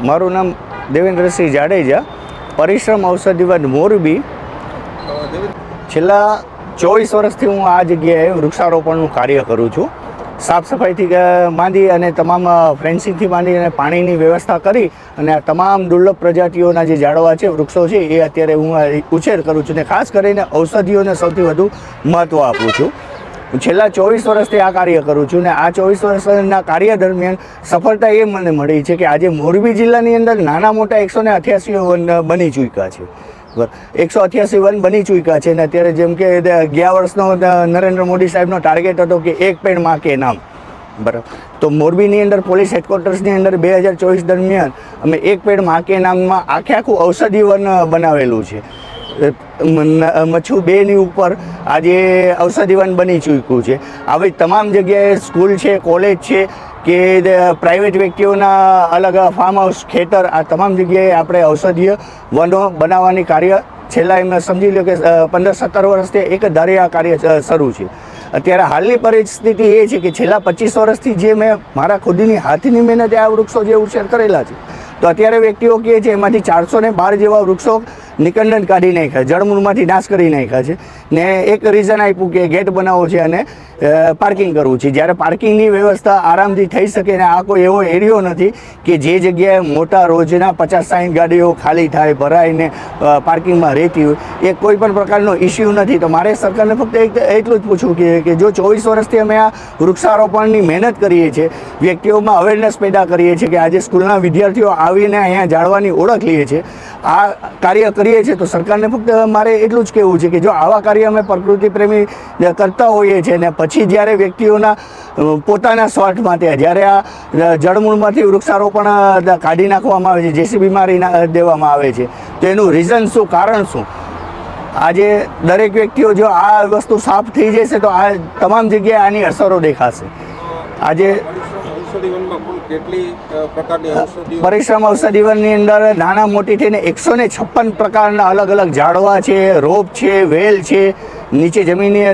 મારું નામ દેવેન્દ્રસિંહ જાડેજા, પરિશ્રમ ઔષધિ વન મોરબી. છેલ્લા 24 વર્ષથી હું આ જગ્યાએ વૃક્ષારોપણનું કાર્ય કરું છું. સાફ સફાઈથી માંડી અને તમામ ફેન્સિંગથી માંડી અને પાણીની વ્યવસ્થા કરી અને આ તમામ દુર્લભ પ્રજાતિઓના જે ઝાડવા છે, વૃક્ષો છે, એ અત્યારે હું ઉછેર કરું છું. અને ખાસ કરીને ઔષધિઓને સૌથી વધુ મહત્ત્વ આપું છું. હું છેલ્લા 24 વર્ષથી આ કાર્ય કરું છું અને આ 24 વર્ષના કાર્ય દરમિયાન સફળતા એ મને મળી છે કે આજે મોરબી જિલ્લાની અંદર નાના મોટા 188 વન બની ચૂક્યા છે. 188 વન બની ચૂક્યા છે. અને અત્યારે જેમ કે ગયા વર્ષનો નરેન્દ્ર મોદી સાહેબનો ટાર્ગેટ હતો કે એક પેડ માં કે નામ, બરાબર. તો મોરબીની અંદર પોલીસ હેડક્વાર્ટર્સની અંદર 2024 દરમિયાન અમે એક પેડ માં કે નામમાં આખું ઔષધિ વન બનાવેલું છે. મચ્છુ 2ની ઉપર આજે ઔષધિ વન બની ચૂક્યું છે. આવી તમામ જગ્યાએ સ્કૂલ છે, કોલેજ છે કે પ્રાઇવેટ વ્યક્તિઓના અલગ ફાર્મ હાઉસ, ખેતર, આ તમામ જગ્યાએ આપણે ઔષધીય વનો બનાવવાની કાર્ય છેલ્લા એમ સમજી લો કે 15-17 વર્ષથી એક ધારે આ કાર્ય શરૂ છે. અત્યારે હાલની પરિસ્થિતિ એ છે કે છેલ્લા 25 વર્ષથી જે મેં મારા ખુદની હાથની મહેનતે આ વૃક્ષો જે ઉછેર કરેલા છે, તો અત્યારે વ્યક્તિઓ કહે છે એમાંથી 412 જેવા વૃક્ષો નિકંદન કાઢી નાખ્યા, જળમૂળમાંથી નાશ કરી નાખ્યા છે. ને એક રીઝન આપ્યું કે ગેટ બનાવવો છે અને પાર્કિંગ કરવું છે. જ્યારે પાર્કિંગની વ્યવસ્થા આરામથી થઈ શકે ને આ કોઈ એવો એરિયો નથી કે જે જગ્યાએ મોટા રોજના 50-60 ગાડીઓ ખાલી થાય, ભરાઈને પાર્કિંગમાં રહેતી હોય, એ કોઈ પણ પ્રકારનો ઇસ્યુ નથી. તો મારે સરકારને ફક્ત એટલું જ પૂછવું કે જો 24 વર્ષથી અમે આ વૃક્ષારોપણની મહેનત કરીએ છીએ, વ્યક્તિઓમાં અવેરનેસ પેદા કરીએ છીએ કે આજે સ્કૂલના વિદ્યાર્થીઓ આવીને અહીંયા ઝાડવાની ઓળખ લઈએ છીએ, આ કાર્ય કરીએ છીએ, તો સરકારને ફક્ત મારે એટલું જ કહેવું છે કે જો આવા કાર્ય અમે પ્રકૃતિ પ્રેમી કરતા હોઈએ છીએ ને પછી જ્યારે વ્યક્તિઓના પોતાના સ્વાર્થ માટે જ્યારે આ જળમૂળમાંથી વૃક્ષારોપણ કાઢી નાખવામાં આવે છે, જેસીબી મારી દેવામાં આવે છે, તો એનું રીઝન શું, કારણ શું? આજે દરેક વ્યક્તિઓ જો આ વસ્તુ સાફ થઈ જશે તો આ તમામ જગ્યાએ આની અસરો દેખાશે. આજે પરિશ્રમ ઔષધિ વનની અંદર નાના મોટી થઈને 156 પ્રકારના અલગ અલગ ઝાડવા છે, રોપ છે, વેલ છે, નીચે જમીનની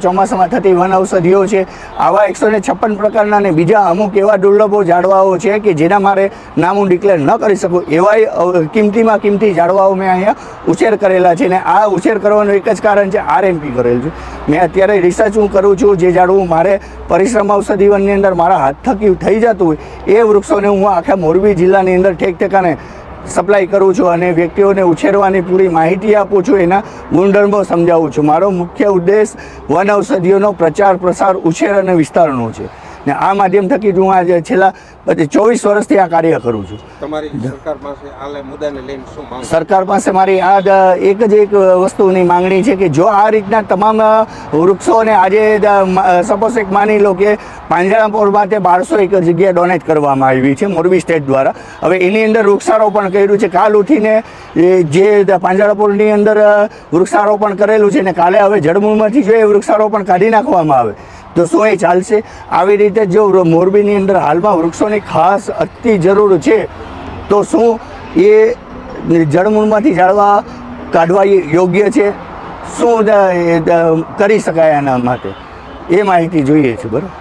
ચોમાસામાં થતી વન ઔષધિઓ છે. આવા 156 પ્રકારના અને બીજા અમુક એવા દુર્લભો ઝાડવાઓ છે કે જેના મારે નામ હું ડિક્લેર ન કરી શકું એવા કિંમતીમાં કિંમતી ઝાડવાઓ મેં અહીંયા ઉછેર કરેલા છે. ને આ ઉછેર કરવાનું એક જ કારણ છે, RMP કરેલું છે. મેં અત્યારે રિસર્ચ હું કરું છું, જે ઝાડવું મારે પરિશ્રમ ઔષધિ વનની અંદર મારા હાથ થકી થઈ જતું હોય એ વૃક્ષોને હું આખા મોરબી જિલ્લાની અંદર ઠેક ઠેકાને સપ્લાય કરું છું અને વ્યક્તિઓને ઉછેરવાની પૂરી માહિતી આપું છું, એના ગુણધર્મો સમજાવું છું. મારો મુખ્ય ઉદ્દેશ વન ઔષધિઓનો પ્રચાર, પ્રસાર, ઉછેર અને વિસ્તારનો છે. ને આ માધ્યમ થકી હું આજે છેલ્લા 24 વર્ષથી આ કાર્ય કરું છું. તમારી સરકાર પાસે આ મુદ્દાને લઈને શું માંગ? સરકાર પાસે મારી આ એક વસ્તુની માંગણી છે કે જો આ રીતના તમામ વૃક્ષોને આજે સપોઝ એક માની લો કે પાંજરાપોળ માટે 1200 એકર જગ્યા ડોનેટ કરવામાં આવી છે મોરબી સ્ટેટ દ્વારા. હવે એની અંદર વૃક્ષારોપણ કર્યું છે. કાલ ઉઠીને જે પાંજરાપોળની અંદર વૃક્ષારોપણ કરેલું છે ને કાલે હવે જળમૂળમાંથી જો એ વૃક્ષારોપણ કાઢી નાખવામાં આવે તો શું એ ચાલશે? આવી રીતે જો મોરબીની અંદર હાલમાં વૃક્ષોની ખાસ અતિ જરૂર છે તો શું એ જળમૂળમાંથી ઝાડવા કાઢવા યોગ્ય છે? શું કરી શકાય એના માટે એ માહિતી જોઈએ છે, બરાબર.